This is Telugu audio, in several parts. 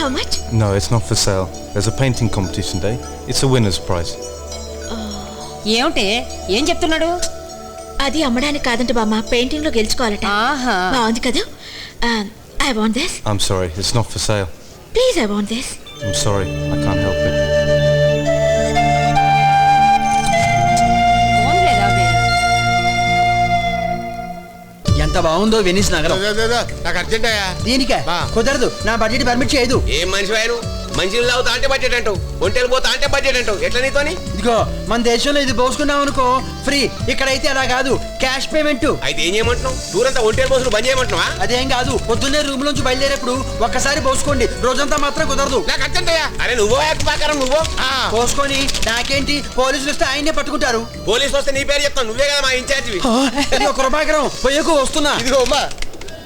How much? No, it's not for sale. There's a painting competition day. It's a winner's prize. ఏమిటి ఏం చెప్తున్నాడు? అది అమ్మడానికి కాదంట బామ్మ, పెయింటింగ్ లో గెలుచుకోవాలట. బాగుంది కదా. I want this. I'm sorry, it's not for sale. Please, I want this. I'm sorry, I can't help it. ఎంత బాగుందో వెనిస్ నగరం. నాకు అర్జెంట్ అయ్యా. దీనికే కుదరదు, నా బడ్జెట్ పర్మిట్ చేయదు. ఏం మనిషి వారు? మంచిలు తాగుతా అంటే బడ్జెట్ అంటావు, ఒంటెలు పోతా అంటే బడ్జెట్ అంటావు. ఎట్లా నీతోని? ఇదిగో మన దేశంలో ఇది పోసుకున్నాం అనుకో ఫ్రీ, ఇక్కడైతే అలా కాదు, క్యాష్ పేమెంట్. అయితే ఏం చేయమంటున్నావు? టూరంతా ఒంటెలు పోసులు బంద్ చేయమంటున్నావా? అదేం కాదు, పొద్దున్నే రూమ్ నుంచి బయలుదేరేప్పుడు ఒక్కసారి పోసుకోండి, రోజంతా మాత్రం కుదరదు. నాకు అర్జెంట్ అయ్యా. అరే నువ్వో ప్రకారం నువ్వు పోసుకొని నాకేంటి, పోలీసులు వస్తే ఆయన్నే పట్టుకుంటారు. పోలీసు వస్తే నీ పేరు చెప్తాను, నువ్వే కదా మా ఇన్ఛార్జ్. ఇది కృపాకరం పోయకు వస్తున్నా. ఇదిగో అమ్మా,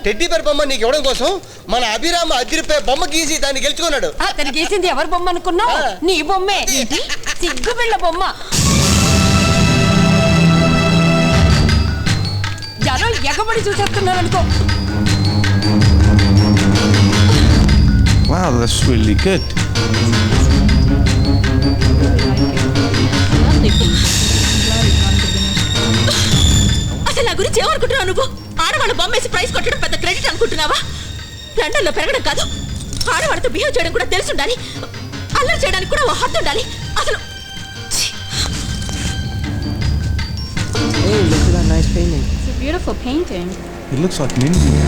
టెడ్డీ బేర్ బొమ్మ నీకు ఇవ్వడం కోసం మన అభిరామ అదిరిపై బొమ్మ గీసి దాన్ని గెలుచుకున్నాడు. అతను గీసింది ఎవరి బొమ్మ అనుకున్నావు? నీ బొమ్మే. సిగ్గు పిల్ల బొమ్మ. జనం ఎగబడి చూసేస్తున్నారు అనుకో. Wow, that's really good. అసలు నా గురించి ఏమనుకుంటున్నావు నువ్వు? ఆడవాళ్ళ బొమ్మేసి ప్రైజ్ కొట్టడం పెద్ద క్రెడిట్ అనుకుంటున్నావా? లండన్ లో పెరగడం కాదు, ఆడవాళ్ళతో బిహేవ్ చేయడం కూడా తెలిసి ఉండాలి. అల్లరి చేయడానికి కూడా ఓ హద్దు ఉండాలి. అసలు Hey, look at that nice painting. It's a beautiful painting. It looks like an Indian.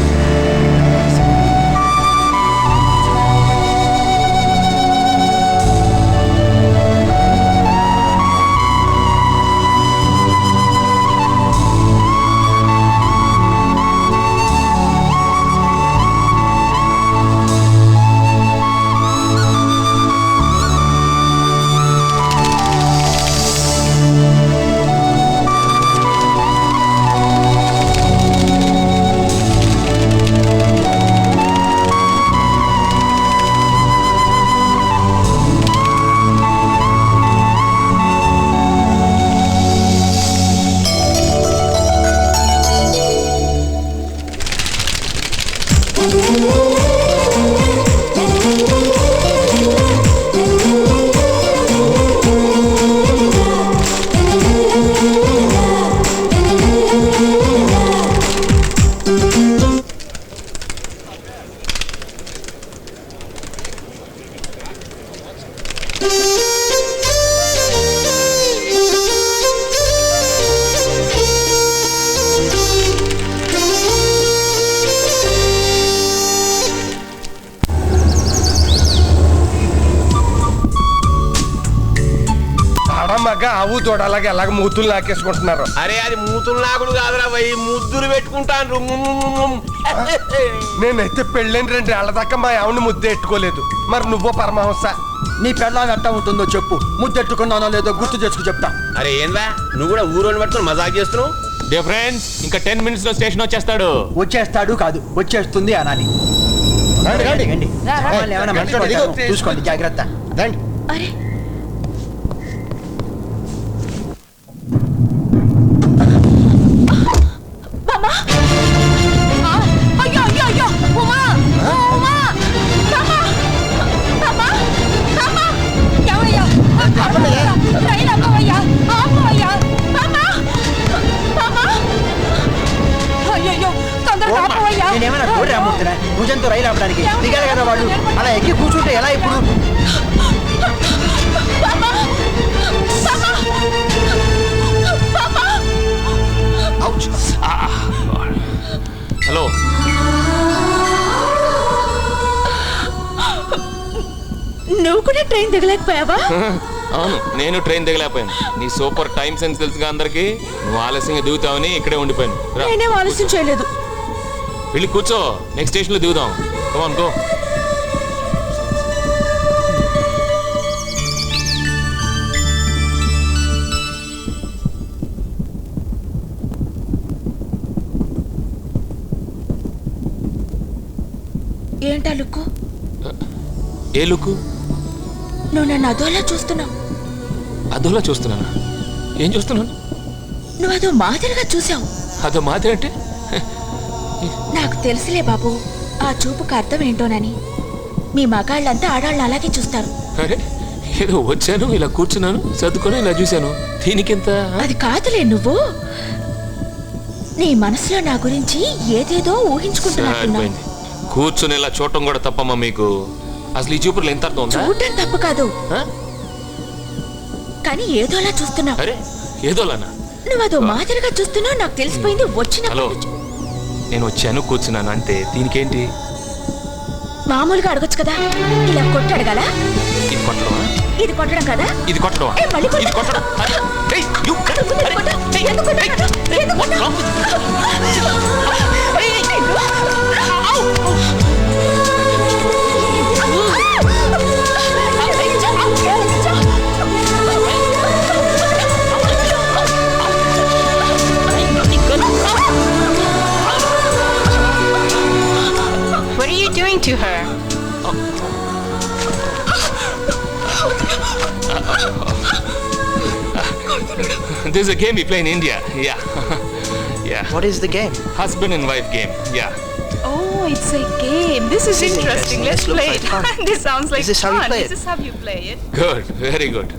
ఆవు తోడలాగా ఎలాగ మూతులు నాకేసుకుంటున్నారు. అరే అది మూతులు నాకుడు కాదురా భయ్, ముద్దులు పెట్టుకుంటాను. నేనైతే పెళ్ళైన 2 ఏళ్ల దాకా మా ఆవుని ముద్దు ఎట్టుకోలేదు. మరి నువ్వో పరమహంస, నీ పెళ్ళాం ఎట్టా ఉంటుందో చెప్పు, ముద్దెట్టుకున్నానో లేదో గుర్తు చేసుకు చెప్తా. అరే ఏందా నువ్వు కూడా ఊరోని పట్టుకుని మజాక్ చేస్తున్నావు? డియర్ ఫ్రెండ్స్, ఇంకా 10 minutes లో స్టేషన్ వచ్చేస్తాడు. వచ్చేస్తాడు కాదు, వచ్చేస్తుంది అనాలి. చూసుకోండి జాగ్రత్త. అరే నేనేమన్నా కోడి రాముతున్నా? భుజంతో రైలు ఆపడానికి దిగాలి కదా వాళ్ళు, అలా ఎక్కి కూర్చుంటే ఎలా ఇప్పుడు? హలో, నువ్వు కూడా ట్రైన్ దిగలేకపోయావా? అవును, నేను ట్రైన్ దిగలేకపోయాను. నీ సూపర్ టైం సెన్స్ తెలుసుగా అందరికి. నువ్వు ఆలస్యంగా దిగుతావని ఇక్కడే ఉండిపోయాను. నేనేం ఆలస్యం చేయలేదు. వెళ్ళి కూర్చో, నెక్స్ట్ స్టేషన్ లో దిగుదాం. Come on, go. ఏంటా లుక్కు? ఏ లుక్కు? నువ్వు నన్ను అదోలా చూస్తున్నావు. అదోలా చూస్తున్నానా? ఏం చూస్తున్నాను? నువ్వు అదో మాదిరిగా చూసావు. అదో మాదిరి అంటే? నాకు తెలుసులే బాబు, ఆ చూపుకు అర్థం ఏంటోనని. మీ మగాళ్ళంతా ఆడాళ్ళని అలాగే చూస్తారు. అరే ఏదో వచ్చాను, ఇలా కూర్చున్నాను, సర్దుకొని ఇలా చూశాను, దీనికింత అది కాదులే, నువ్వు నీ మనసులో నా గురించి ఏదేదో ఊహించుకుంటున్నట్టున్నావు. సరిపోయింది. కూర్చుని ఇలా చూడటం కూడా తప్పమ్మా మీకు. అసలు ఈ చూపులు ఎంత అర్థం ఉందా? చూడటం తప్పు కాదు, ఆ? కానీ ఏదోలా చూస్తున్నావు. అరే ఏదోలానా? నువ్వు అదో మాదిరిగా చూస్తున్నావు, నాకు తెలిసిపోయింది. హలో, నేను వచ్చాను, కూర్చున్నాను అంతే, దీనికేంటి? మామూలుగా అడగొచ్చు కదా, ఇలా కొట్టి అడగాల? ఇది కొట్టడమా? ఇది కొట్టడం కదా? ఇది కొట్టడమా? ఏ, మళ్ళీ కొట్టు. ఇది కొట్టడం? అరే, ఏయ్, you- ఎందుకు అరే, కొట్టు? ఏయ్, ఎందుకు కొట్టు? ఏయ్, ఎందుకు what's కొట్టు? wrong with you? What are you doing to her? This is a game we play in India. Yeah. Yeah. What is the game? Husband and wife game. Yeah. Oh, it's a game. This is interesting. Let's This looks play like it. fun. This sounds like Is this how you fun. play This it? is how you play it. Good. Very good.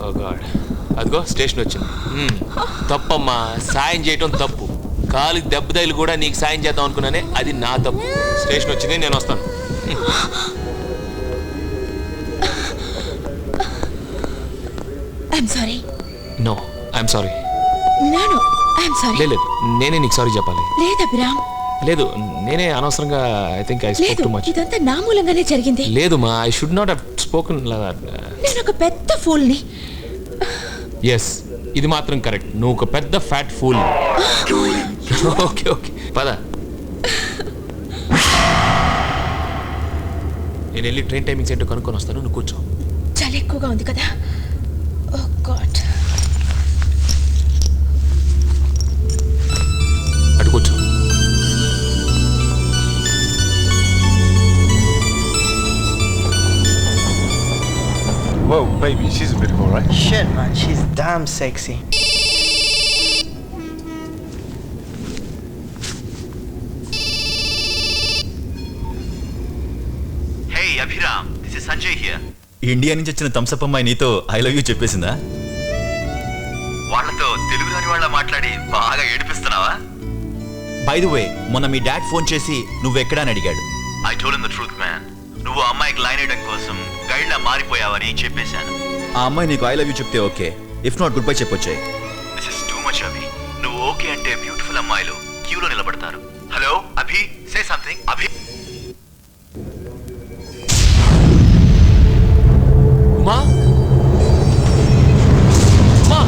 Oh God. అదిగో స్టేషన్ వచ్చింది. తప్పమ్మా, సాయం చేయటం తప్పు. కాలికి దెబ్బ తగిలి కూడా నీకు సాయం చేద్దాం అనుకున్నానే, అది నా తప్పు. స్టేషన్ వచ్చింది, నేను వస్తాను. I'm sorry. No I'm sorry. నేను ఐఎమ్ సారీ. లేదు, నేనే నీకు సారీ చెప్పాలి. లేదు అభిరామ్, లేదు, నేనే అనవసరంగా ఐ థింక్ ఐ స్పోక్ లేదు, టు మచ్. ఇదంతా నా మూలంగానే జరిగింది. లేదు మా, I should not have spoken like that. నేను ఒక పెద్ద ఫూల్ని. ఎస్, ఇది మాత్రం కరెక్ట్. నువ్వు ఒక పెద్ద ఫ్యాట్ ఫూల్. ఓకే ఓకే, పద. నేను వెళ్ళి ట్రైన్ టైమింగ్స్ ఏంటో కనుక్కొని వస్తాను, నువ్వు కూర్చో. చాలా ఎక్కువగా ఉంది కదా. ఓ గాడ్. అటు కూర్చో. Whoa, baby, she's a bit of alright. Shit, man, she's damn sexy. Hey Abhiram, this is Sanjay here. India నుంచి వచ్చిన థమ్సప్ అమ్మాయి నీతో ఐ లవ్ యూ చెప్పేసిందా? వాళ్ళతో తెలుగు రాని వాళ్ళ మాట్లాడి బాగా ఏడిపిస్తున్నావా? బై ది వే, మొన్న మీ డాడ్ ఫోన్ చేసి నువ్వెక్కడా అని అడిగాడు. I told him the truth, man. నువ్వు ఆ అమ్మాయికి లైన్ వేయడం కోసం గైడ్ లా మారిపోయావని చెప్పేశాను. ఆ అమ్మాయి నీకు ఐ లవ్ యూ చెప్తే okay, if not goodbye చెప్పొచ్చాయి. This is too much, Abhi. నువ్వు ఓకే అంటే బ్యూటిఫుల్ అమ్మాయిలు క్యూలో నిలబడతారు. Hello Abhi, say something. Abhi, Uma, Uma,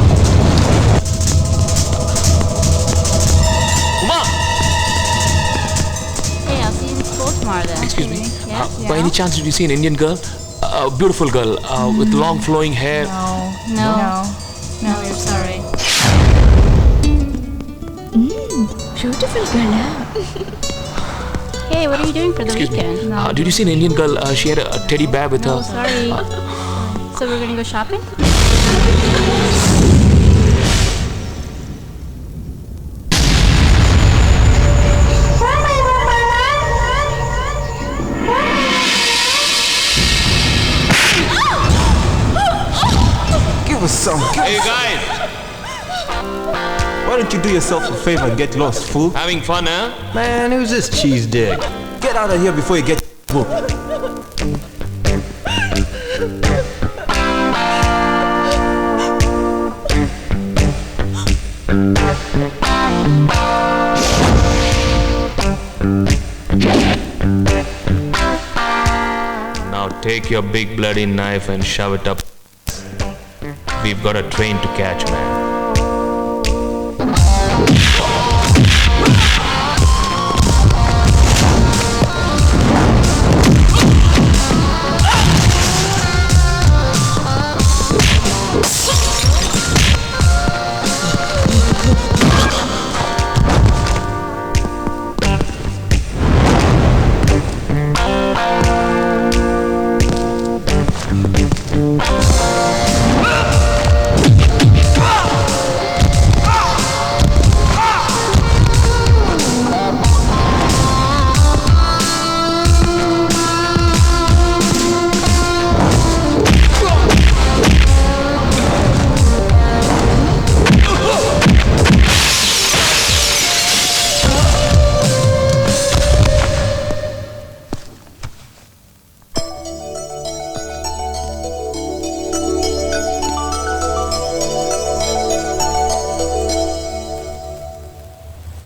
Uma. Hey, I'll see you in school tomorrow then. Excuse me. Yes, By any chance did you see an Indian girl? A beautiful girl with long flowing hair. No, you're sorry. Beautiful girl. Hey, what are you doing for the Excuse me. weekend? Did you see an Indian girl? She had a teddy bear with No, her. sorry. So we're gonna go shopping? Give us some. Hey guys, Why don't you do yourself a favor and get lost, fool? having fun, huh? Man, who's this cheese dick? Get out of here before you get booked. Now take your big bloody knife and shove it up. We've got a train to catch, man.